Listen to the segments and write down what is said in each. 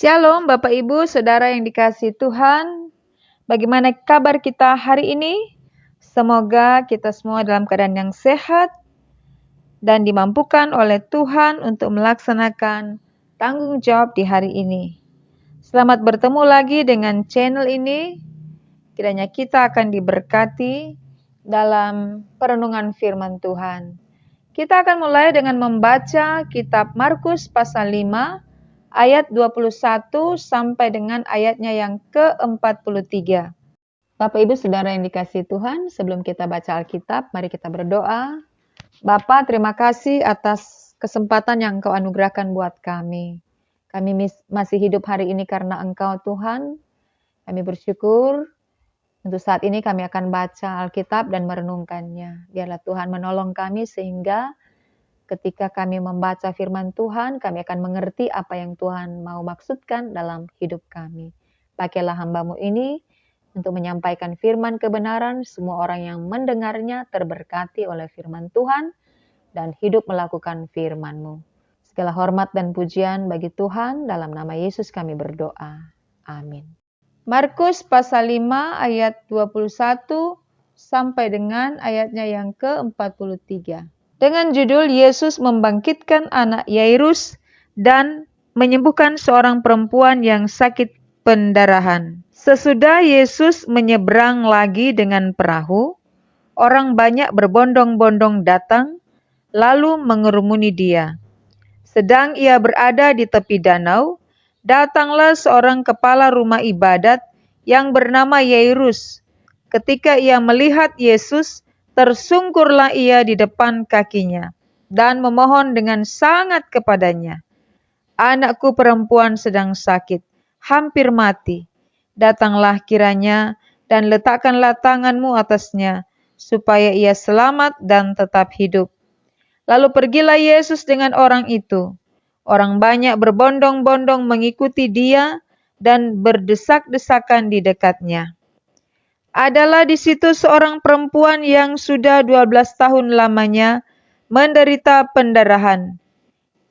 Shalom Bapak Ibu, Saudara yang dikasihi Tuhan. Bagaimana kabar kita hari ini? Semoga kita semua dalam keadaan yang sehat dan dimampukan oleh Tuhan untuk melaksanakan tanggung jawab di hari ini. Selamat bertemu lagi dengan channel ini. Kiranya kita akan diberkati dalam perenungan firman Tuhan. Kita akan mulai dengan membaca kitab Markus pasal 5 ayat 21 sampai dengan ayatnya yang ke-43. Bapak Ibu Saudara yang dikasihi Tuhan, sebelum kita baca Alkitab, mari kita berdoa. Bapa, terima kasih atas kesempatan yang Engkau anugerahkan buat kami. Kami masih hidup hari ini karena Engkau Tuhan. Kami bersyukur untuk saat ini kami akan baca Alkitab dan merenungkannya. Biarlah Tuhan menolong kami sehingga ketika kami membaca firman Tuhan, kami akan mengerti apa yang Tuhan mau maksudkan dalam hidup kami. Pakailah hamba-Mu ini untuk menyampaikan firman kebenaran, semua orang yang mendengarnya terberkati oleh firman Tuhan dan hidup melakukan firman-Mu. Segala hormat dan pujian bagi Tuhan, dalam nama Yesus kami berdoa. Amin. Markus pasal 5 ayat 21 sampai dengan ayatnya yang ke-43. Dengan judul Yesus membangkitkan anak Yairus dan menyembuhkan seorang perempuan yang sakit pendarahan. Sesudah Yesus menyeberang lagi dengan perahu, orang banyak berbondong-bondong datang, lalu mengerumuni dia. Sedang ia berada di tepi danau, datanglah seorang kepala rumah ibadat yang bernama Yairus. Ketika ia melihat Yesus, tersungkurlah ia di depan kakinya dan memohon dengan sangat kepadanya. Anakku perempuan sedang sakit, hampir mati. Datanglah kiranya dan letakkanlah tanganmu atasnya, supaya ia selamat dan tetap hidup. Lalu pergilah Yesus dengan orang itu. Orang banyak berbondong-bondong mengikuti dia dan berdesak-desakan di dekatnya. Adalah di situ seorang perempuan yang sudah 12 tahun lamanya menderita pendarahan.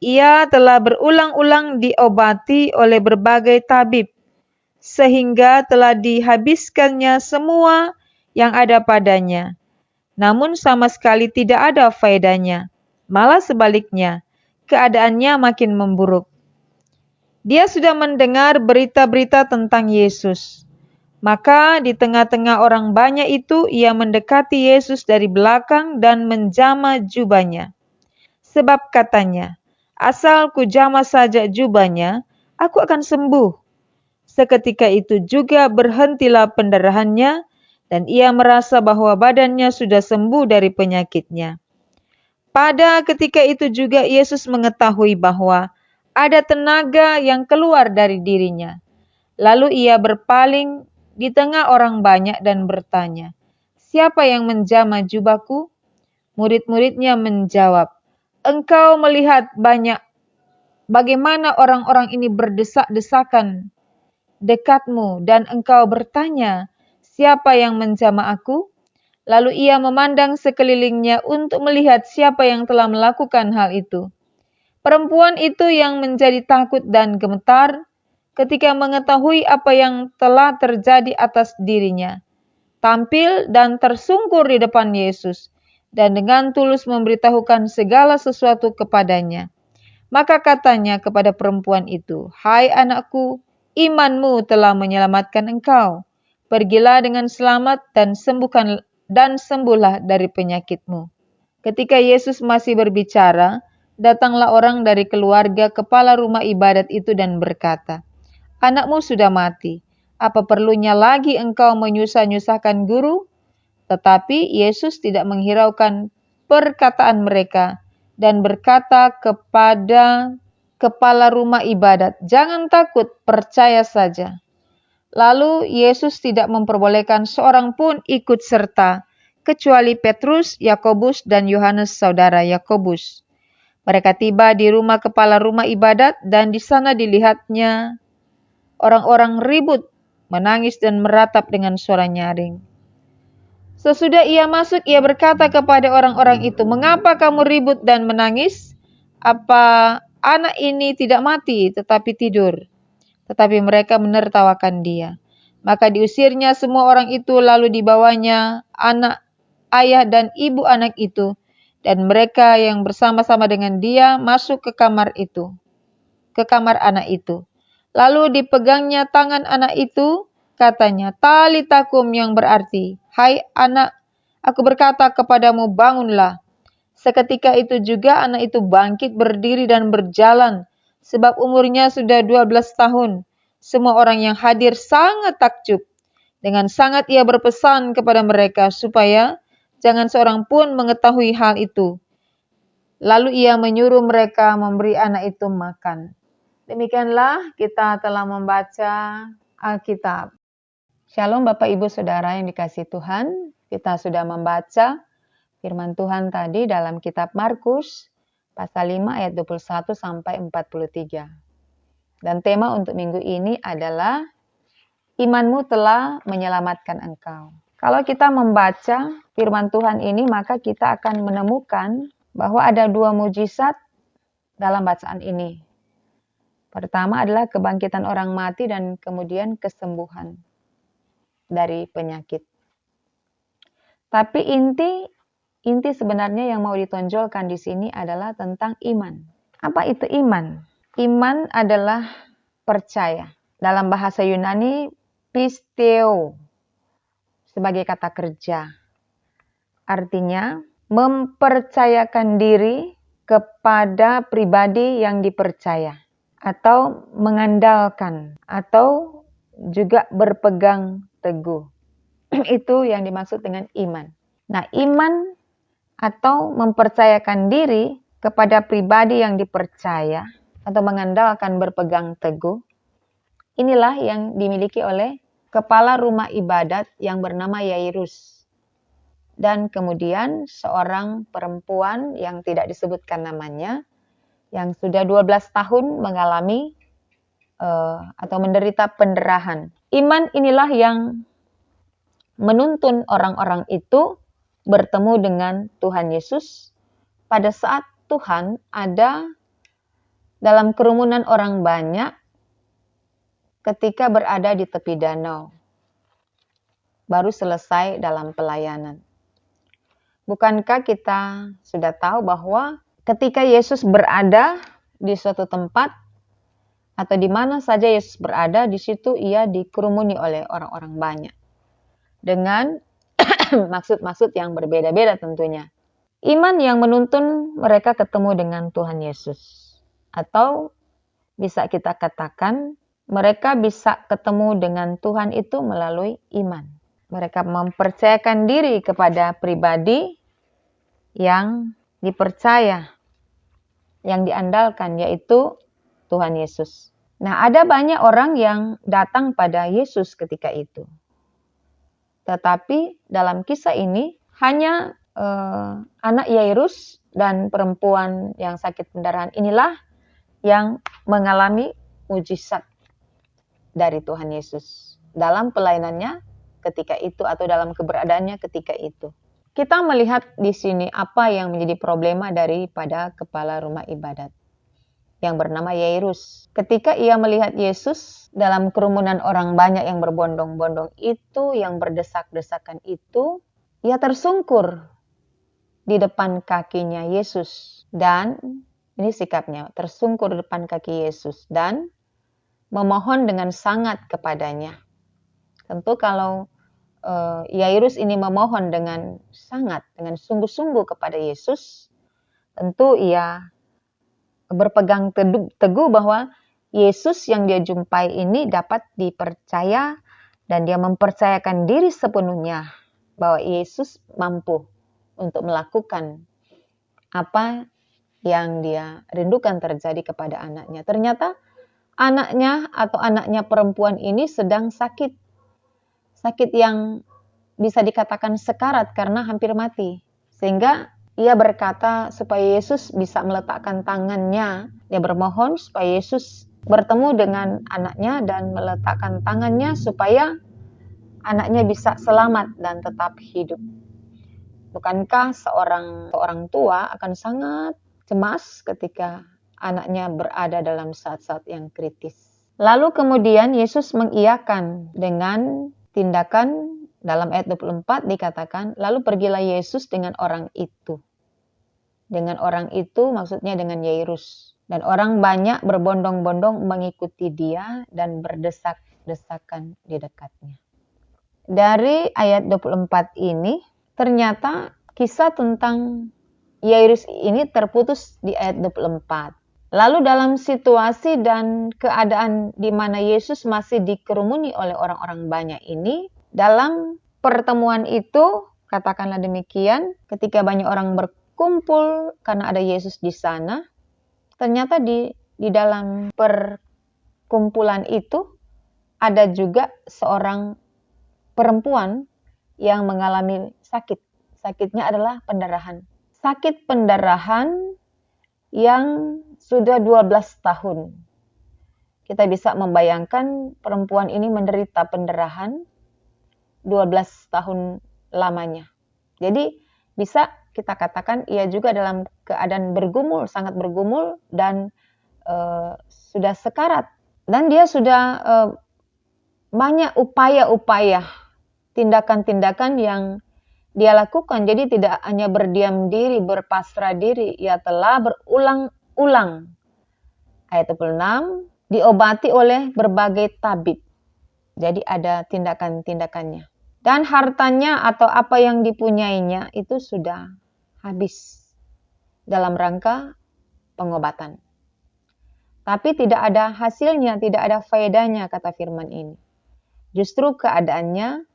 Ia telah berulang-ulang diobati oleh berbagai tabib, sehingga telah dihabiskannya semua yang ada padanya. Namun sama sekali tidak ada faedahnya, malah sebaliknya, keadaannya makin memburuk. Dia sudah mendengar berita-berita tentang Yesus. Maka di tengah-tengah orang banyak itu ia mendekati Yesus dari belakang dan menjama jubahnya. Sebab katanya, asal ku jama saja jubahnya, aku akan sembuh. Seketika itu juga berhentilah pendarahannya dan ia merasa bahwa badannya sudah sembuh dari penyakitnya. Pada ketika itu juga Yesus mengetahui bahwa ada tenaga yang keluar dari dirinya. Lalu ia berpaling di tengah orang banyak dan bertanya, "Siapa yang menjama jubahku?" Murid-muridnya menjawab, "Engkau melihat bagaimana orang-orang ini berdesak-desakan dekatmu dan engkau bertanya, 'Siapa yang menjama aku?'" Lalu ia memandang sekelilingnya untuk melihat siapa yang telah melakukan hal itu. Perempuan itu yang menjadi takut dan gemetar ketika mengetahui apa yang telah terjadi atas dirinya, tampil dan tersungkur di depan Yesus, dan dengan tulus memberitahukan segala sesuatu kepadanya. Maka katanya kepada perempuan itu, "Hai anakku, imanmu telah menyelamatkan engkau. Pergilah dengan selamat dan sembuhlah dari penyakitmu." Ketika Yesus masih berbicara, datanglah orang dari keluarga kepala rumah ibadat itu dan berkata, "Anakmu sudah mati. Apa perlunya lagi engkau menyusah-nyusahkan guru?" Tetapi Yesus tidak menghiraukan perkataan mereka dan berkata kepada kepala rumah ibadat, "Jangan takut, percaya saja." Lalu Yesus tidak memperbolehkan seorang pun ikut serta, kecuali Petrus, Yakobus, dan Yohanes saudara Yakobus. Mereka tiba di rumah kepala rumah ibadat dan di sana dilihatnya orang-orang ribut, menangis dan meratap dengan suara nyaring. Sesudah ia masuk, ia berkata kepada orang-orang itu, "Mengapa kamu ribut dan menangis? Apa anak ini tidak mati tetapi tidur?" Tetapi mereka menertawakan dia. Maka diusirnya semua orang itu, lalu dibawanya anak, ayah dan ibu anak itu, dan mereka yang bersama-sama dengan dia masuk ke kamar anak itu. Lalu dipegangnya tangan anak itu, katanya, Talita kum, yang berarti, hai anak, aku berkata kepadamu, bangunlah. Seketika itu juga anak itu bangkit berdiri dan berjalan, sebab umurnya sudah 12 tahun. Semua orang yang hadir sangat takjub. Dengan sangat ia berpesan kepada mereka supaya jangan seorang pun mengetahui hal itu. Lalu ia menyuruh mereka memberi anak itu makan. Demikianlah kita telah membaca Alkitab. Shalom Bapak Ibu Saudara yang dikasihi Tuhan. Kita sudah membaca firman Tuhan tadi dalam kitab Markus pasal 5 ayat 21 sampai 43. Dan tema untuk minggu ini adalah imanmu telah menyelamatkan engkau. Kalau kita membaca firman Tuhan ini, maka kita akan menemukan bahwa ada dua mujizat dalam bacaan ini. Pertama adalah kebangkitan orang mati dan kemudian kesembuhan dari penyakit. Tapi inti sebenarnya yang mau ditonjolkan di sini adalah tentang iman. Apa itu iman? Iman adalah percaya. Dalam bahasa Yunani, pisteo sebagai kata kerja. Artinya, mempercayakan diri kepada pribadi yang dipercaya. Atau mengandalkan. Atau juga berpegang teguh. Itu yang dimaksud dengan iman. Nah, iman atau mempercayakan diri kepada pribadi yang dipercaya atau mengandalkan berpegang teguh, inilah yang dimiliki oleh kepala rumah ibadat yang bernama Yairus. Dan kemudian seorang perempuan yang tidak disebutkan namanya, yang sudah 12 tahun mengalami atau menderita penderahan. Iman inilah yang menuntun orang-orang itu bertemu dengan Tuhan Yesus pada saat Tuhan ada dalam kerumunan orang banyak ketika berada di tepi danau. Baru selesai dalam pelayanan. Bukankah kita sudah tahu bahwa ketika Yesus berada di suatu tempat atau di mana saja Yesus berada, di situ ia dikerumuni oleh orang-orang banyak. Dengan maksud-maksud yang berbeda-beda tentunya. Iman yang menuntun mereka ketemu dengan Tuhan Yesus. Atau bisa kita katakan mereka bisa ketemu dengan Tuhan itu melalui iman. Mereka mempercayakan diri kepada pribadi yang dipercaya, yang diandalkan, yaitu Tuhan Yesus. Nah, ada banyak orang yang datang pada Yesus ketika itu. Tetapi dalam kisah ini hanya anak Yairus dan perempuan yang sakit pendarahan inilah yang mengalami mujizat dari Tuhan Yesus dalam pelayanannya ketika itu atau dalam keberadaannya ketika itu. Kita melihat di sini apa yang menjadi problema daripada kepala rumah ibadat yang bernama Yairus. Ketika ia melihat Yesus dalam kerumunan orang banyak yang berbondong-bondong itu, yang berdesak-desakan itu, ia tersungkur di depan kakinya Yesus. Dan ini sikapnya, tersungkur di depan kaki Yesus dan memohon dengan sangat kepadanya. Tentu kalau Yairus ini memohon dengan sangat, dengan sungguh-sungguh kepada Yesus, tentu ia berpegang teguh bahwa Yesus yang dia jumpai ini dapat dipercaya dan dia mempercayakan diri sepenuhnya bahwa Yesus mampu untuk melakukan apa yang dia rindukan terjadi kepada anaknya. Ternyata anaknya atau anaknya perempuan ini sedang sakit. Sakit yang bisa dikatakan sekarat karena hampir mati. Sehingga ia berkata supaya Yesus bisa meletakkan tangannya. Dia bermohon supaya Yesus bertemu dengan anaknya dan meletakkan tangannya supaya anaknya bisa selamat dan tetap hidup. Bukankah seorang tua akan sangat cemas ketika anaknya berada dalam saat-saat yang kritis? Lalu kemudian Yesus mengiyakan dengan tindakan dalam ayat 24 dikatakan, lalu pergilah Yesus dengan orang itu. Dengan orang itu maksudnya dengan Yairus. Dan orang banyak berbondong-bondong mengikuti dia dan berdesak-desakan di dekatnya. Dari ayat 24 ini, ternyata kisah tentang Yairus ini terputus di ayat 24. Lalu dalam situasi dan keadaan di mana Yesus masih dikerumuni oleh orang-orang banyak ini, dalam pertemuan itu, katakanlah demikian, ketika banyak orang berkumpul karena ada Yesus di sana, ternyata di dalam perkumpulan itu ada juga seorang perempuan yang mengalami sakit. Sakitnya adalah pendarahan. Sakit pendarahan yang sudah 12 tahun. Kita bisa membayangkan perempuan ini menderita pendarahan 12 tahun lamanya. Jadi bisa kita katakan ia juga dalam keadaan bergumul, sangat bergumul dan sudah sekarat. Dan dia sudah banyak upaya-upaya, tindakan-tindakan yang dia lakukan. Jadi tidak hanya berdiam diri, berpasrah diri. Ia telah berulang-ulang. Ayat 26, diobati oleh berbagai tabib. Jadi ada tindakan-tindakannya. Dan hartanya atau apa yang dipunyainya itu sudah habis dalam rangka pengobatan. Tapi tidak ada hasilnya, tidak ada faedahnya, kata firman ini. Justru keadaannya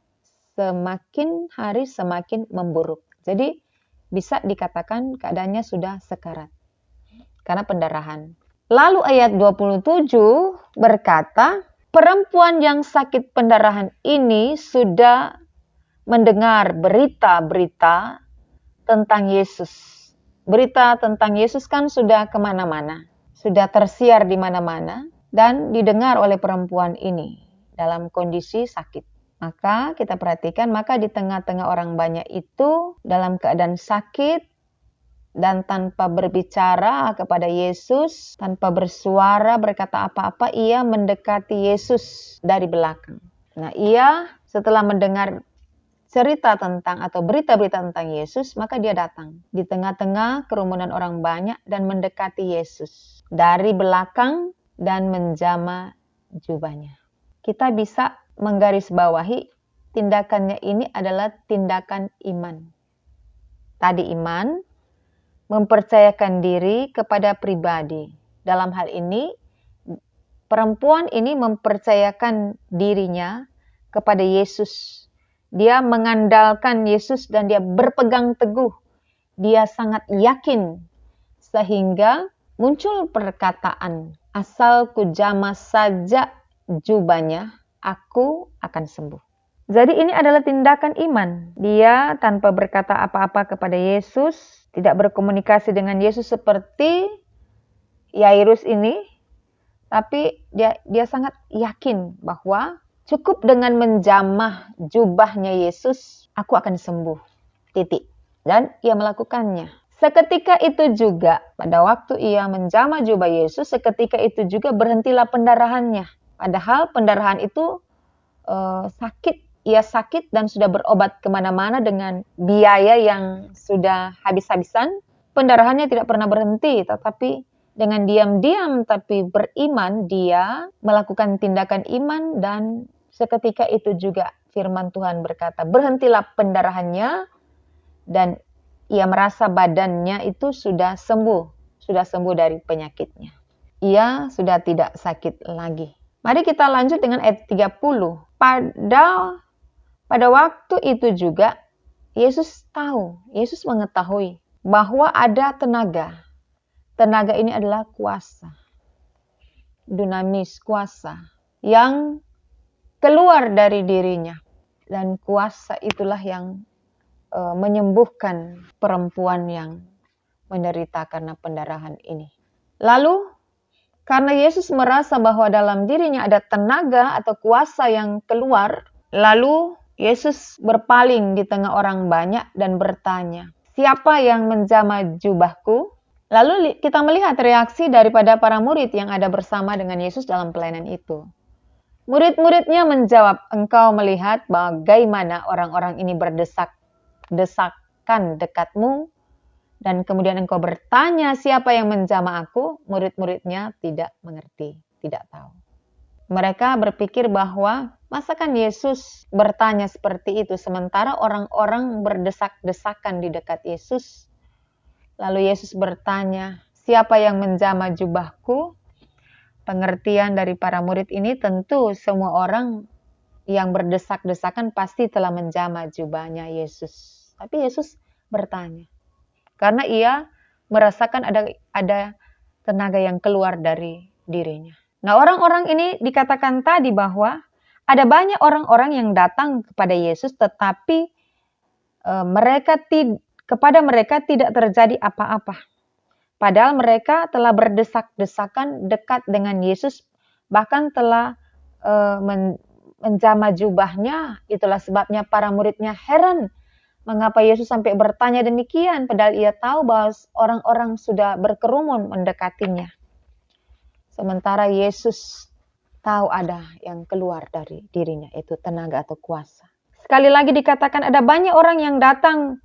semakin hari semakin memburuk. Jadi bisa dikatakan keadaannya sudah sekarat karena pendarahan. Lalu ayat 27 berkata, perempuan yang sakit pendarahan ini sudah mendengar berita-berita tentang Yesus. Berita tentang Yesus kan sudah kemana-mana, sudah tersiar di mana-mana dan didengar oleh perempuan ini dalam kondisi sakit. Maka kita perhatikan, maka di tengah-tengah orang banyak itu dalam keadaan sakit dan tanpa berbicara kepada Yesus, tanpa bersuara, berkata apa-apa, ia mendekati Yesus dari belakang. Nah, ia setelah mendengar cerita tentang atau berita-berita tentang Yesus, maka dia datang di tengah-tengah kerumunan orang banyak dan mendekati Yesus dari belakang dan menjama jubahnya. Kita bisa menggarisbawahi tindakannya ini adalah tindakan iman. Tadi iman, mempercayakan diri kepada pribadi. Dalam hal ini, perempuan ini mempercayakan dirinya kepada Yesus. Dia mengandalkan Yesus dan dia berpegang teguh. Dia sangat yakin sehingga muncul perkataan, asal ku jamah saja jubahnya, aku akan sembuh. Jadi ini adalah tindakan iman. Dia tanpa berkata apa-apa kepada Yesus, tidak berkomunikasi dengan Yesus seperti Yairus ini, tapi dia sangat yakin bahwa cukup dengan menjamah jubahnya Yesus, aku akan sembuh. Titik. Dan ia melakukannya. Seketika itu juga, pada waktu ia menjamah jubah Yesus, seketika itu juga berhentilah pendarahannya. Padahal pendarahan itu sakit. Ia sakit dan sudah berobat kemana-mana dengan biaya yang sudah habis-habisan. Pendarahannya tidak pernah berhenti, tetapi dengan diam-diam tapi beriman, dia melakukan tindakan iman dan seketika itu juga firman Tuhan berkata, berhentilah pendarahannya dan ia merasa badannya itu sudah sembuh dari penyakitnya. Ia sudah tidak sakit lagi. Mari kita lanjut dengan ayat 30. Pada waktu itu juga Yesus mengetahui bahwa ada tenaga. Tenaga ini adalah kuasa. Dunamis, kuasa yang keluar dari dirinya. Dan kuasa itulah yang menyembuhkan perempuan yang menderita karena pendarahan ini. Lalu, karena Yesus merasa bahwa dalam dirinya ada tenaga atau kuasa yang keluar, lalu Yesus berpaling di tengah orang banyak dan bertanya, siapa yang menjamah jubahku? Lalu kita melihat reaksi daripada para murid yang ada bersama dengan Yesus dalam pelayanan itu. Murid-muridnya menjawab, engkau melihat bagaimana orang-orang ini berdesak-desakan dekatmu, dan kemudian engkau bertanya siapa yang menjamah aku. Murid-muridnya tidak mengerti, tidak tahu. Mereka berpikir bahwa masakan Yesus bertanya seperti itu sementara orang-orang berdesak-desakan di dekat Yesus. Lalu Yesus bertanya, siapa yang menjamah jubahku? Pengertian dari para murid ini tentu semua orang yang berdesak-desakan pasti telah menjamah jubahnya Yesus. Tapi Yesus bertanya, karena ia merasakan ada tenaga yang keluar dari dirinya. Nah, orang-orang ini dikatakan tadi bahwa ada banyak orang-orang yang datang kepada Yesus tetapi kepada mereka tidak terjadi apa-apa. Padahal mereka telah berdesak-desakan dekat dengan Yesus, bahkan telah menjamah jubahnya. Itulah sebabnya para muridnya heran mengapa Yesus sampai bertanya demikian, padahal ia tahu bahwa orang-orang sudah berkerumun mendekatinya. Sementara Yesus tahu ada yang keluar dari dirinya, itu tenaga atau kuasa. Sekali lagi dikatakan ada banyak orang yang datang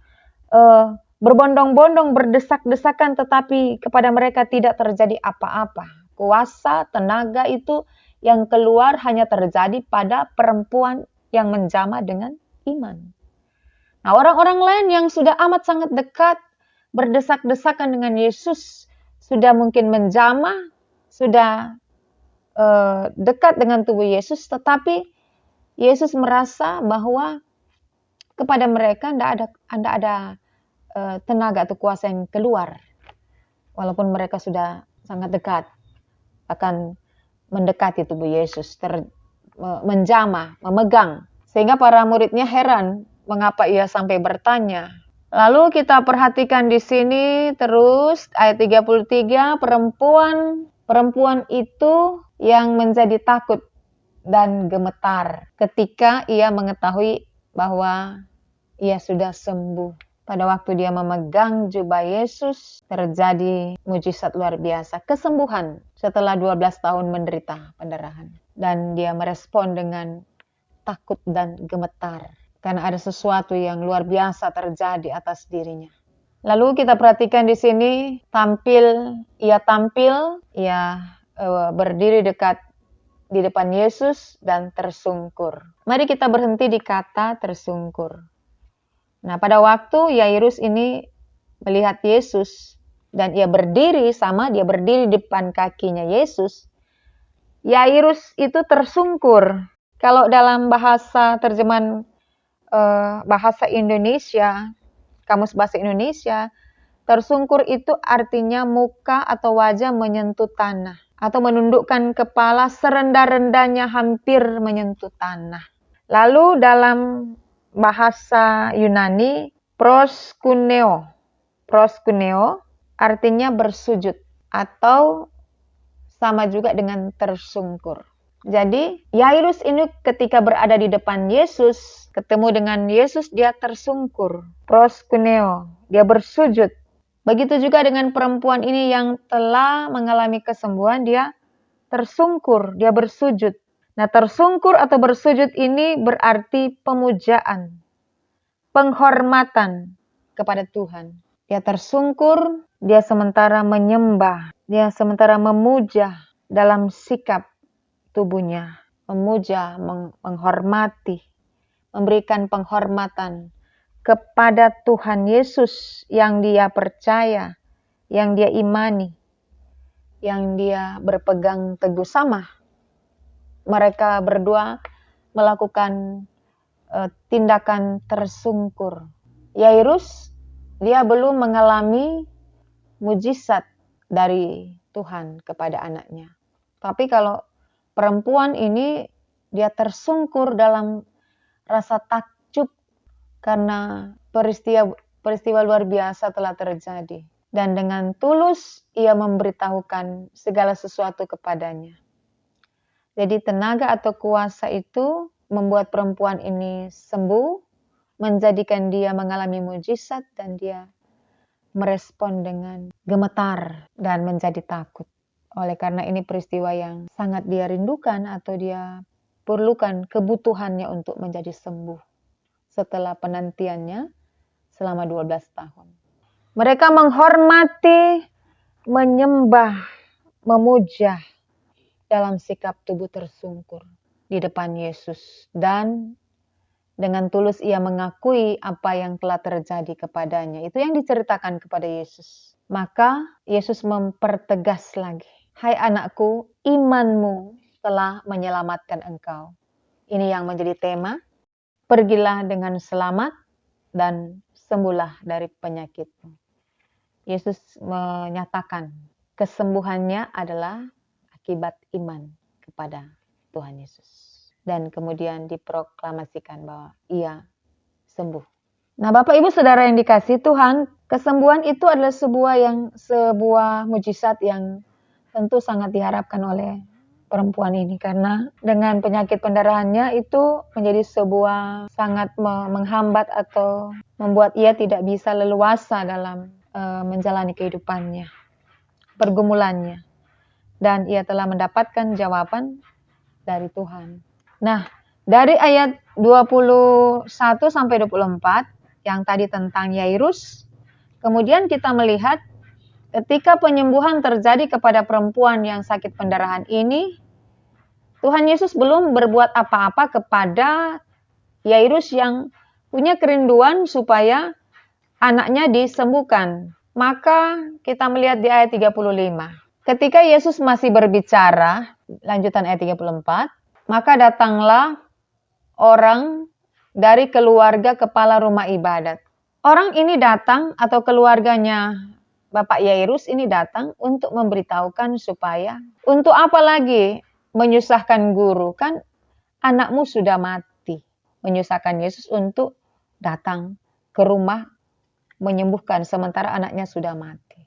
berbondong-bondong, berdesak-desakan, tetapi kepada mereka tidak terjadi apa-apa. Kuasa, tenaga itu yang keluar hanya terjadi pada perempuan yang menjamah dengan iman. Nah, orang-orang lain yang sudah amat sangat dekat, berdesak-desakan dengan Yesus, sudah mungkin menjamah, sudah dekat dengan tubuh Yesus, tetapi Yesus merasa bahwa kepada mereka tidak ada tenaga atau kuasa yang keluar. Walaupun mereka sudah sangat dekat, akan mendekati tubuh Yesus, menjamah, memegang. Sehingga para muridnya heran mengapa ia sampai bertanya. Lalu kita perhatikan di sini terus ayat 33, perempuan itu yang menjadi takut dan gemetar ketika ia mengetahui bahwa ia sudah sembuh. Pada waktu dia memegang jubah Yesus, terjadi mujizat luar biasa, kesembuhan setelah 12 tahun menderita pendarahan. Dan dia merespon dengan takut dan gemetar, karena ada sesuatu yang luar biasa terjadi atas dirinya. Lalu kita perhatikan di sini, ia berdiri di depan Yesus dan tersungkur. Mari kita berhenti di kata tersungkur. Nah, pada waktu Yairus ini melihat Yesus dan dia berdiri di depan kakinya Yesus, Yairus itu tersungkur. Kalau dalam bahasa terjemahan bahasa Indonesia, kamus bahasa Indonesia, tersungkur itu artinya muka atau wajah menyentuh tanah atau menundukkan kepala serendah-rendahnya hampir menyentuh tanah. Lalu dalam bahasa Yunani, proskuneo artinya bersujud atau sama juga dengan tersungkur. Jadi Yairus ini ketika berada di depan Yesus, ketemu dengan Yesus, dia tersungkur. Proskuneo, dia bersujud. Begitu juga dengan perempuan ini yang telah mengalami kesembuhan, dia tersungkur, dia bersujud. Nah, tersungkur atau bersujud ini berarti pemujaan, penghormatan kepada Tuhan. Dia tersungkur, dia sementara menyembah, dia sementara memuja dalam sikap tubuhnya. Memuja, menghormati, memberikan penghormatan kepada Tuhan Yesus yang dia percaya, yang dia imani, yang dia berpegang teguh sama. Mereka berdua melakukan tindakan tersungkur. Yairus, dia belum mengalami mujizat dari Tuhan kepada anaknya. Tapi kalau perempuan ini, dia tersungkur dalam rasa takjub karena peristiwa luar biasa telah terjadi. Dan dengan tulus ia memberitahukan segala sesuatu kepadanya. Jadi tenaga atau kuasa itu membuat perempuan ini sembuh, menjadikan dia mengalami mujizat dan dia merespon dengan gemetar dan menjadi takut. Oleh karena ini peristiwa yang sangat dia rindukan atau dia perlukan kebutuhannya untuk menjadi sembuh setelah penantiannya selama 12 tahun. Mereka menghormati, menyembah, memuja dalam sikap tubuh tersungkur di depan Yesus. Dan dengan tulus ia mengakui apa yang telah terjadi kepadanya. Itu yang diceritakan kepada Yesus. Maka Yesus mempertegas lagi. Hai anakku, imanmu telah menyelamatkan engkau. Ini yang menjadi tema. Pergilah dengan selamat dan sembuhlah dari penyakitmu. Yesus menyatakan kesembuhannya adalah akibat iman kepada Tuhan Yesus. Dan kemudian diproklamasikan bahwa ia sembuh. Nah, Bapak Ibu Saudara yang dikasihi Tuhan, kesembuhan itu adalah sebuah mujizat yang tentu sangat diharapkan oleh perempuan ini, karena dengan penyakit pendarahannya itu menjadi sebuah sangat menghambat atau membuat ia tidak bisa leluasa dalam menjalani kehidupannya, pergumulannya. Dan ia telah mendapatkan jawaban dari Tuhan. Nah, dari ayat 21 sampai 24 yang tadi tentang Yairus, kemudian kita melihat ketika penyembuhan terjadi kepada perempuan yang sakit pendarahan ini, Tuhan Yesus belum berbuat apa-apa kepada Yairus yang punya kerinduan supaya anaknya disembuhkan. Maka kita melihat di ayat 35. Ketika Yesus masih berbicara, lanjutan ayat 34, maka datanglah orang dari keluarga kepala rumah ibadat. Orang ini datang atau keluarganya Bapak Yairus ini datang untuk memberitahukan supaya untuk apa lagi menyusahkan guru, kan anakmu sudah mati. Menyusahkan Yesus untuk datang ke rumah menyembuhkan sementara anaknya sudah mati.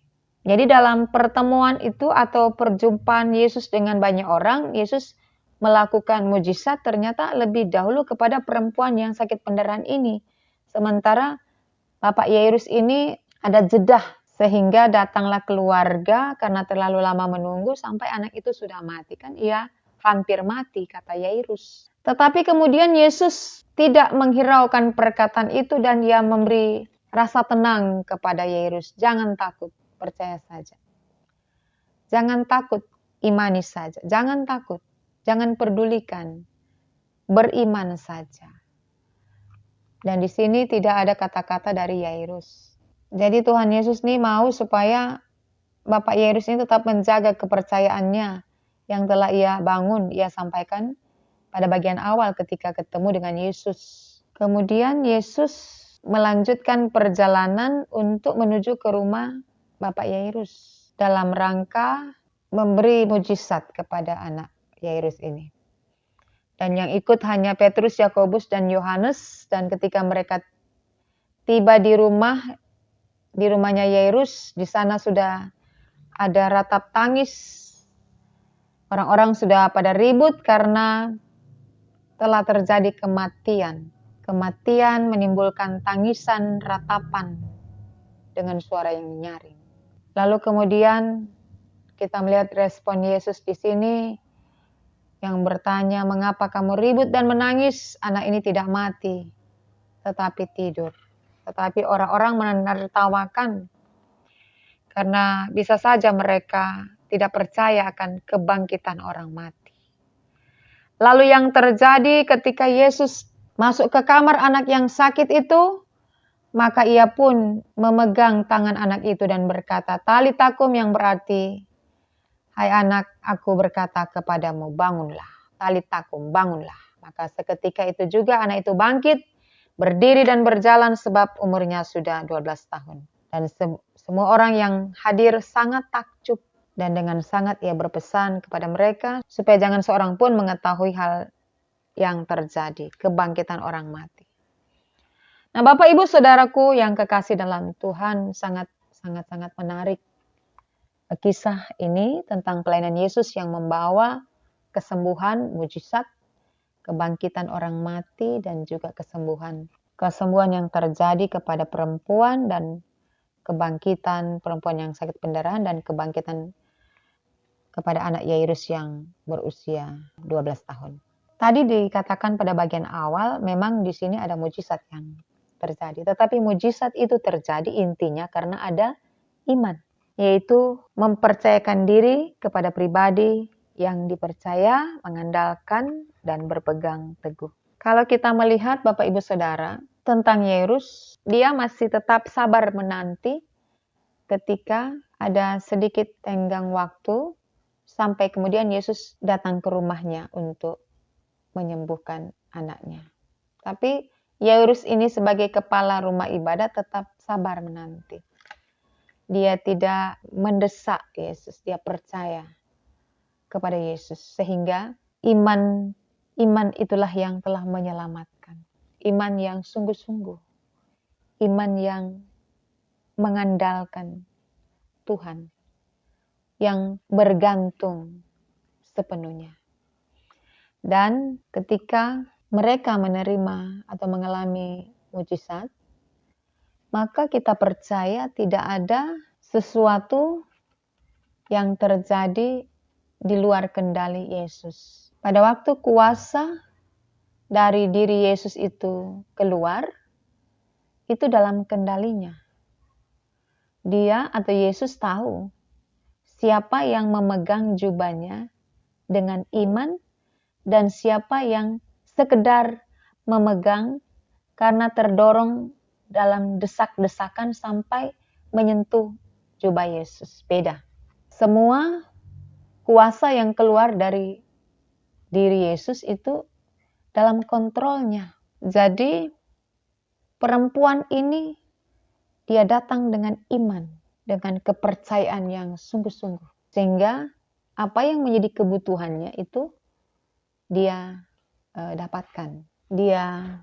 Jadi dalam pertemuan itu atau perjumpaan Yesus dengan banyak orang, Yesus melakukan mujizat ternyata lebih dahulu kepada perempuan yang sakit pendarahan ini. Sementara Bapak Yairus ini ada jeda sehingga datanglah keluarga karena terlalu lama menunggu sampai anak itu sudah mati. Kan ia hampir mati, kata Yairus. Tetapi kemudian Yesus tidak menghiraukan perkataan itu dan dia memberi rasa tenang kepada Yairus. Jangan takut, percaya saja. Jangan takut, imani saja. Jangan takut, jangan pedulikan. Beriman saja. Dan di sini tidak ada kata-kata dari Yairus. Jadi Tuhan Yesus ini mau supaya Bapak Yairus ini tetap menjaga kepercayaannya yang telah ia bangun, ia sampaikan pada bagian awal ketika ketemu dengan Yesus. Kemudian Yesus melanjutkan perjalanan untuk menuju ke rumah Bapak Yairus dalam rangka memberi mujizat kepada anak Yairus ini. Dan yang ikut hanya Petrus, Yakobus, dan Yohanes. Dan ketika mereka tiba di rumahnya Yairus, di sana sudah ada ratap tangis. Orang-orang sudah pada ribut karena telah terjadi kematian. Kematian menimbulkan tangisan, ratapan dengan suara yang nyaring. Lalu kemudian kita melihat respon Yesus di sini yang bertanya, mengapa kamu ribut dan menangis? Anak ini tidak mati, tetapi tidur. Tetapi orang-orang menertawakan karena bisa saja mereka tidak percaya akan kebangkitan orang mati. Lalu yang terjadi ketika Yesus masuk ke kamar anak yang sakit itu, maka ia pun memegang tangan anak itu dan berkata, Talitakum, yang berarti, hai anak, aku berkata kepadamu, bangunlah. Talitakum, bangunlah. Maka seketika itu juga anak itu bangkit, berdiri dan berjalan sebab umurnya sudah 12 tahun. Dan semua orang yang hadir sangat takjub. Dan dengan sangat ia berpesan kepada mereka supaya jangan seorang pun mengetahui hal yang terjadi, kebangkitan orang mati. Nah, Bapak Ibu Saudaraku yang kekasih dalam Tuhan, sangat menarik kisah ini tentang pelayanan Yesus yang membawa kesembuhan, mujizat, kebangkitan orang mati, dan juga kesembuhan yang terjadi kepada perempuan dan kebangkitan perempuan yang sakit pendarahan dan kebangkitan kepada anak Yairus yang berusia 12 tahun. Tadi dikatakan pada bagian awal memang di sini ada mujizat yang terjadi. Tetapi mujizat itu terjadi intinya karena ada iman. Yaitu mempercayakan diri kepada pribadi yang dipercaya, mengandalkan, dan berpegang teguh. Kalau kita melihat Bapak Ibu Saudara tentang Yairus, dia masih tetap sabar menanti ketika ada sedikit tenggang waktu sampai kemudian Yesus datang ke rumahnya untuk menyembuhkan anaknya. Tapi Yairus ini sebagai kepala rumah ibadat tetap sabar menanti. Dia tidak mendesak Yesus, dia percaya kepada Yesus. Sehingga iman itulah yang telah menyelamatkan. Iman yang sungguh-sungguh. Iman yang mengandalkan Tuhan. Yang bergantung sepenuhnya. Dan ketika mereka menerima atau mengalami mujizat, maka kita percaya tidak ada sesuatu yang terjadi di luar kendali Yesus. Pada waktu kuasa dari diri Yesus itu keluar, itu dalam kendalinya. Dia atau Yesus tahu siapa yang memegang jubahnya dengan iman dan siapa yang sekedar memegang karena terdorong dalam desak-desakan sampai menyentuh jubah Yesus. Beda. Semua kuasa yang keluar dari diri Yesus itu dalam kontrolnya. Jadi perempuan ini dia datang dengan iman, dengan kepercayaan yang sungguh-sungguh. Sehingga apa yang menjadi kebutuhannya itu dia dapatkan, dia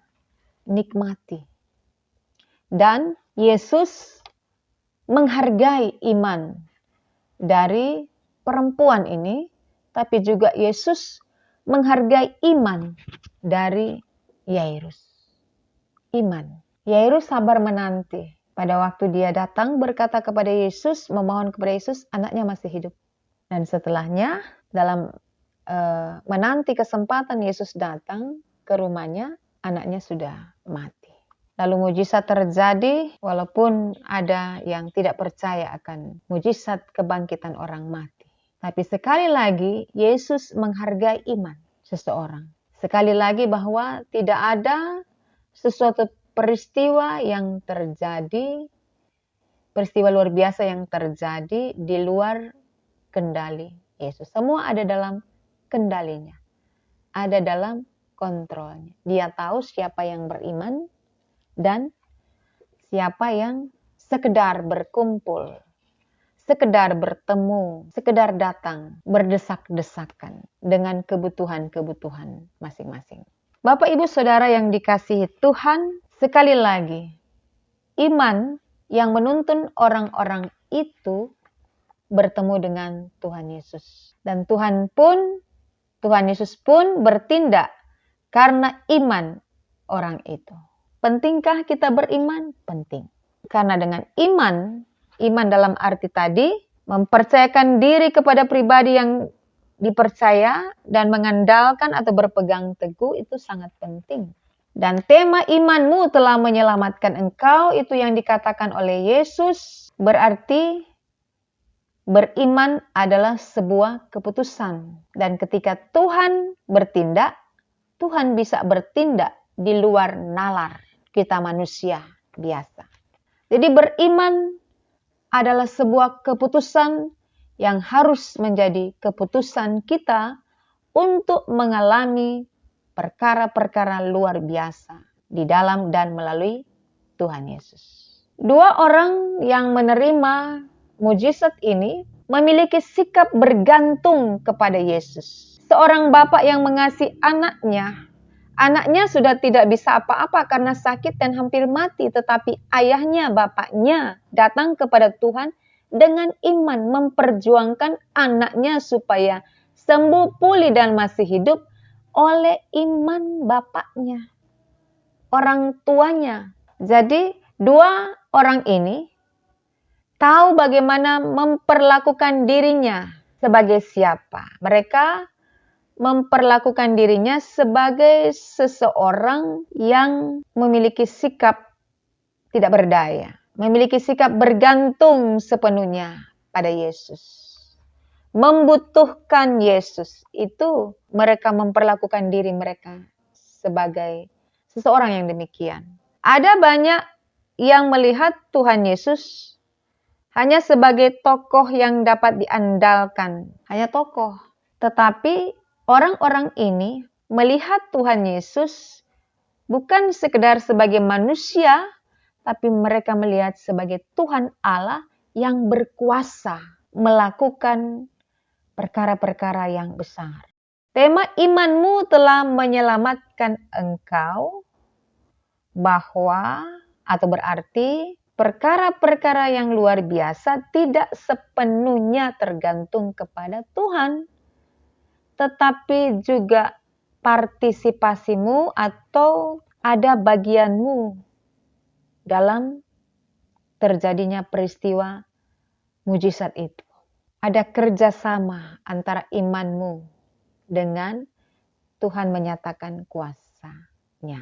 nikmati. Dan Yesus menghargai iman dari perempuan ini, tapi juga Yesus menghargai iman dari Yairus. Iman. Yairus sabar menanti. Pada waktu dia datang berkata kepada Yesus, memohon kepada Yesus, anaknya masih hidup. Dan setelahnya dalam menanti kesempatan Yesus datang ke rumahnya, anaknya sudah mati. Lalu mujizat terjadi walaupun ada yang tidak percaya akan mujizat kebangkitan orang mati. Tapi sekali lagi Yesus menghargai iman seseorang. Sekali lagi bahwa tidak ada sesuatu peristiwa yang terjadi, peristiwa luar biasa yang terjadi di luar kendali Yesus. Semua ada dalam kendalinya. Ada dalam kontrolnya. Dia tahu siapa yang beriman dan siapa yang sekedar berkumpul, sekedar bertemu, sekedar datang, berdesak-desakan dengan kebutuhan-kebutuhan masing-masing. Bapak Ibu Saudara yang dikasihi Tuhan, sekali lagi, iman yang menuntun orang-orang itu bertemu dengan Tuhan Yesus. Dan Tuhan Yesus pun bertindak karena iman orang itu. Pentingkah kita beriman? Penting. Karena dengan iman dalam arti tadi, mempercayakan diri kepada pribadi yang dipercaya dan mengandalkan atau berpegang teguh itu sangat penting. Dan tema imanmu telah menyelamatkan engkau, itu yang dikatakan oleh Yesus, berarti beriman adalah sebuah keputusan. Dan ketika Tuhan bertindak, Tuhan bisa bertindak di luar nalar kita manusia biasa. Jadi beriman adalah sebuah keputusan yang harus menjadi keputusan kita untuk mengalami perkara-perkara luar biasa di dalam dan melalui Tuhan Yesus. Dua orang yang menerima mujizat ini memiliki sikap bergantung kepada Yesus. Seorang bapak yang mengasihi anaknya. Anaknya sudah tidak bisa apa-apa karena sakit dan hampir mati. Tetapi ayahnya, bapaknya datang kepada Tuhan dengan iman memperjuangkan anaknya supaya sembuh, pulih dan masih hidup oleh iman bapaknya, orang tuanya. Jadi dua orang ini tahu bagaimana memperlakukan dirinya sebagai siapa. Mereka memperlakukan dirinya sebagai seseorang yang memiliki sikap tidak berdaya, memiliki sikap bergantung sepenuhnya pada Yesus. Membutuhkan Yesus, itu mereka memperlakukan diri mereka sebagai seseorang yang demikian. Ada banyak yang melihat Tuhan Yesus hanya sebagai tokoh yang dapat diandalkan, hanya tokoh. Tetapi orang-orang ini melihat Tuhan Yesus bukan sekedar sebagai manusia, tapi mereka melihat sebagai Tuhan Allah yang berkuasa melakukan perkara-perkara yang besar. Tema imanmu telah menyelamatkan engkau, berarti perkara-perkara yang luar biasa tidak sepenuhnya tergantung kepada Tuhan, tetapi juga partisipasimu atau ada bagianmu dalam terjadinya peristiwa mujizat itu. Ada kerjasama antara imanmu dengan Tuhan menyatakan kuasa-Nya.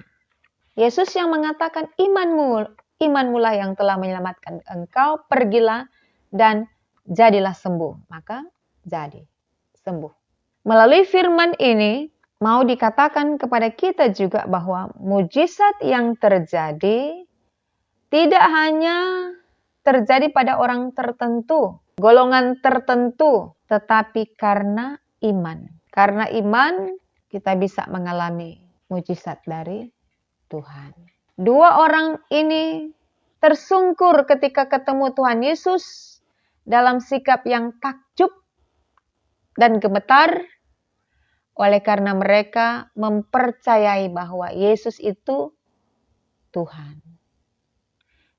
Yesus yang mengatakan imanmulah yang telah menyelamatkan engkau, pergilah dan jadilah sembuh. Maka jadi sembuh. Melalui firman ini mau dikatakan kepada kita juga bahwa mujizat yang terjadi tidak hanya terjadi pada orang tertentu, golongan tertentu, tetapi karena iman. Karena iman kita bisa mengalami mujizat dari Tuhan. Dua orang ini tersungkur ketika ketemu Tuhan Yesus dalam sikap yang takjub dan gemetar oleh karena mereka mempercayai bahwa Yesus itu Tuhan.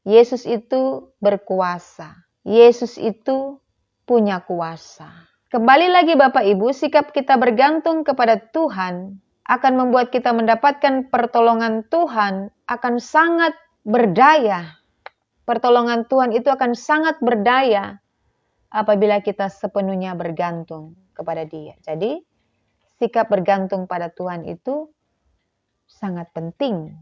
Yesus itu berkuasa. Yesus itu punya kuasa. Kembali lagi Bapak Ibu, sikap kita bergantung kepada Tuhan akan membuat kita mendapatkan pertolongan Tuhan akan sangat berdaya. Pertolongan Tuhan itu akan sangat berdaya apabila kita sepenuhnya bergantung kepada Dia. Jadi, sikap bergantung pada Tuhan itu sangat penting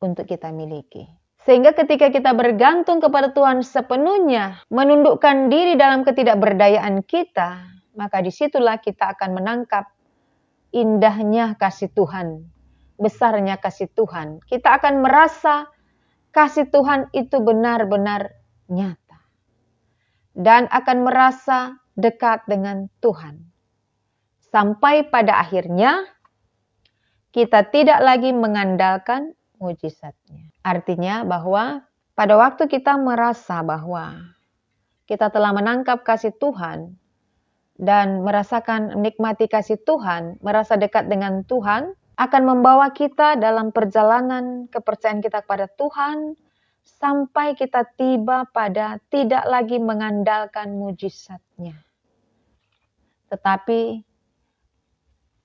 untuk kita miliki. Sehingga ketika kita bergantung kepada Tuhan sepenuhnya, menundukkan diri dalam ketidakberdayaan kita, maka disitulah kita akan menangkap indahnya kasih Tuhan, besarnya kasih Tuhan. Kita akan merasa kasih Tuhan itu benar-benar nyata. Dan akan merasa dekat dengan Tuhan. Sampai pada akhirnya, kita tidak lagi mengandalkan mujizatnya. Artinya bahwa pada waktu kita merasa bahwa kita telah menangkap kasih Tuhan dan merasakan menikmati kasih Tuhan, merasa dekat dengan Tuhan, akan membawa kita dalam perjalanan kepercayaan kita kepada Tuhan sampai kita tiba pada tidak lagi mengandalkan mujizatnya, tetapi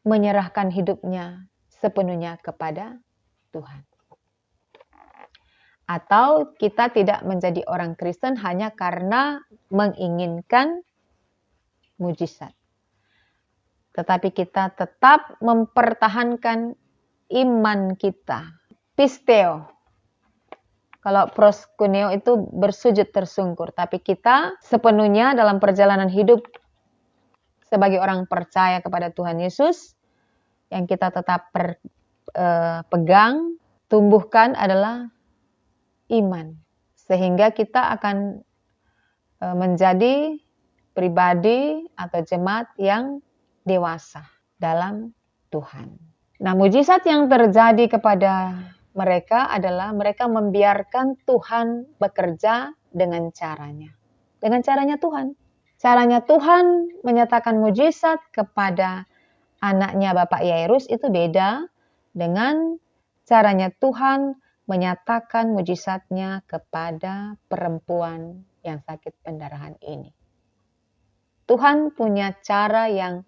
menyerahkan hidupnya sepenuhnya kepada Tuhan. Atau kita tidak menjadi orang Kristen hanya karena menginginkan mujizat. Tetapi kita tetap mempertahankan iman kita. Pisteo. Kalau proskuneo itu bersujud tersungkur. Tapi kita sepenuhnya dalam perjalanan hidup sebagai orang percaya kepada Tuhan Yesus, yang kita tetap pegang, tumbuhkan adalah iman, sehingga kita akan menjadi pribadi atau jemaat yang dewasa dalam Tuhan. Nah, mujizat yang terjadi kepada mereka adalah mereka membiarkan Tuhan bekerja dengan caranya. Dengan caranya Tuhan. Caranya Tuhan menyatakan mujizat kepada anaknya Bapak Yairus itu beda dengan caranya Tuhan menyatakan mujizatnya kepada perempuan yang sakit pendarahan ini. Tuhan punya cara yang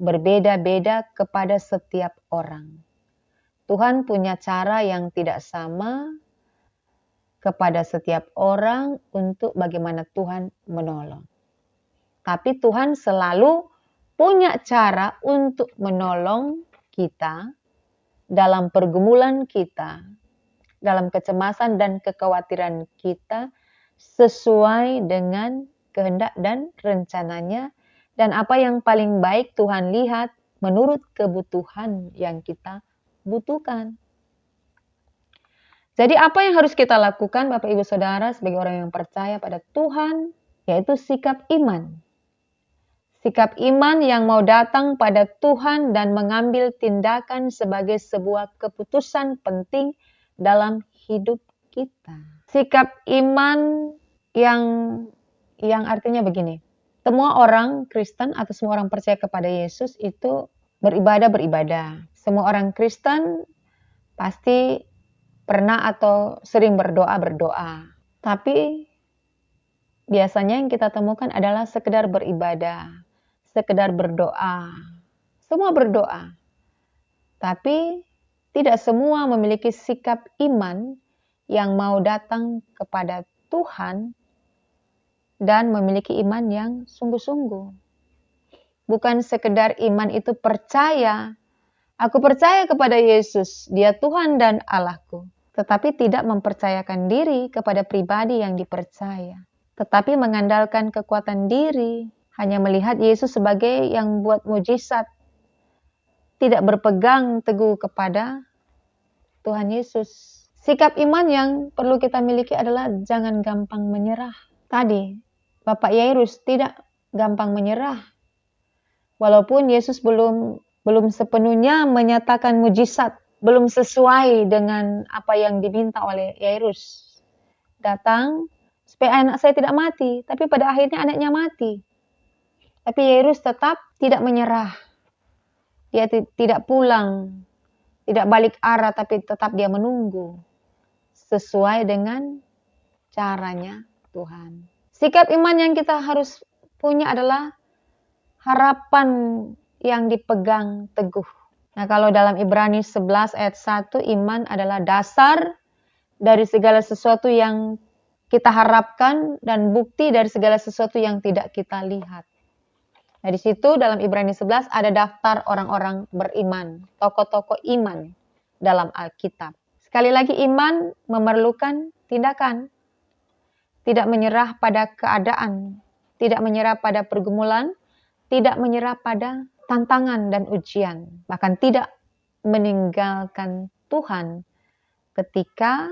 berbeda-beda kepada setiap orang. Tuhan punya cara yang tidak sama kepada setiap orang untuk bagaimana Tuhan menolong. Tapi Tuhan selalu punya cara untuk menolong kita dalam pergumulan kita, dalam kecemasan dan kekhawatiran kita, sesuai dengan kehendak dan rencananya, dan apa yang paling baik Tuhan lihat menurut kebutuhan yang kita butuhkan. Jadi apa yang harus kita lakukan Bapak Ibu Saudara sebagai orang yang percaya pada Tuhan? Yaitu sikap iman. Sikap iman yang mau datang pada Tuhan dan mengambil tindakan sebagai sebuah keputusan penting dalam hidup kita. Sikap iman yang artinya begini. Semua orang Kristen atau semua orang percaya kepada Yesus itu beribadah. Semua orang Kristen pasti pernah atau sering berdoa. Tapi biasanya yang kita temukan adalah sekedar beribadah, sekedar berdoa. Semua berdoa. Tapi tidak semua memiliki sikap iman yang mau datang kepada Tuhan dan memiliki iman yang sungguh-sungguh. Bukan sekedar iman itu percaya, aku percaya kepada Yesus, Dia Tuhan dan Allahku. Tetapi tidak mempercayakan diri kepada pribadi yang dipercaya. Tetapi mengandalkan kekuatan diri, hanya melihat Yesus sebagai yang buat mujizat. Tidak berpegang teguh kepada Tuhan Yesus. Sikap iman yang perlu kita miliki adalah jangan gampang menyerah. Tadi, Bapak Yairus tidak gampang menyerah. Walaupun Yesus belum sepenuhnya menyatakan mujizat, belum sesuai dengan apa yang diminta oleh Yairus. Datang supaya anak saya tidak mati, tapi pada akhirnya anaknya mati. Tapi Yairus tetap tidak menyerah. Dia tidak pulang, tidak balik arah, tapi tetap dia menunggu sesuai dengan caranya Tuhan. Sikap iman yang kita harus punya adalah harapan yang dipegang teguh. Nah, kalau dalam Ibrani 11 ayat 1, iman adalah dasar dari segala sesuatu yang kita harapkan dan bukti dari segala sesuatu yang tidak kita lihat. Nah, di situ dalam Ibrani 11 ada daftar orang-orang beriman, tokoh-tokoh iman dalam Alkitab. Sekali lagi, iman memerlukan tindakan. Tidak menyerah pada keadaan, tidak menyerah pada pergumulan, tidak menyerah pada tantangan dan ujian, bahkan tidak meninggalkan Tuhan ketika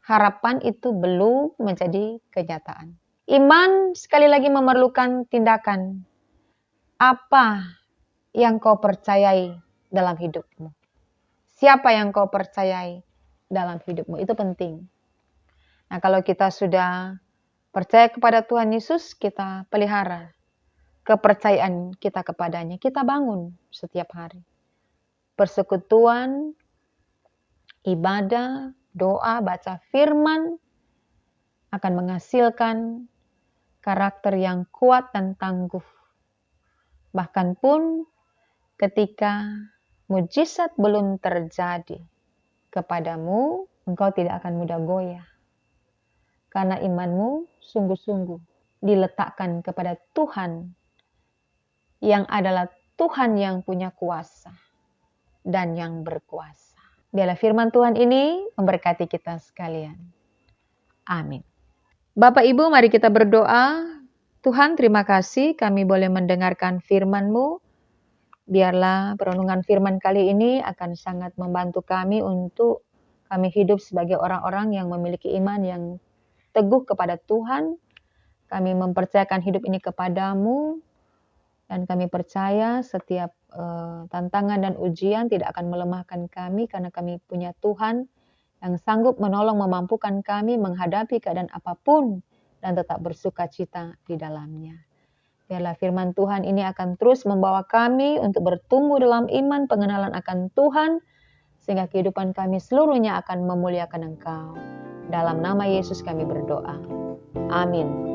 harapan itu belum menjadi kenyataan. Iman sekali lagi memerlukan tindakan. Apa yang kau percayai dalam hidupmu? Siapa yang kau percayai dalam hidupmu? Itu penting. Nah, kalau kita sudah percaya kepada Tuhan Yesus, kita pelihara kepercayaan kita kepadanya. Kita bangun setiap hari. Persekutuan, ibadah, doa, baca firman akan menghasilkan karakter yang kuat dan tangguh. Bahkan pun ketika mujizat belum terjadi kepadamu, engkau tidak akan mudah goyah. Karena imanmu sungguh-sungguh diletakkan kepada Tuhan yang adalah Tuhan yang punya kuasa dan yang berkuasa. Biarlah firman Tuhan ini memberkati kita sekalian. Amin. Bapak Ibu, mari kita berdoa. Tuhan, terima kasih kami boleh mendengarkan firman-Mu. Biarlah perenungan firman kali ini akan sangat membantu kami untuk kami hidup sebagai orang-orang yang memiliki iman yang teguh kepada Tuhan. Kami mempercayakan hidup ini kepadamu. Dan kami percaya setiap tantangan dan ujian tidak akan melemahkan kami karena kami punya Tuhan yang sanggup menolong memampukan kami menghadapi keadaan apapun dan tetap bersuka cita di dalamnya. Biarlah firman Tuhan ini akan terus membawa kami untuk bertumbuh dalam iman pengenalan akan Tuhan sehingga kehidupan kami seluruhnya akan memuliakan Engkau. Dalam nama Yesus kami berdoa. Amin.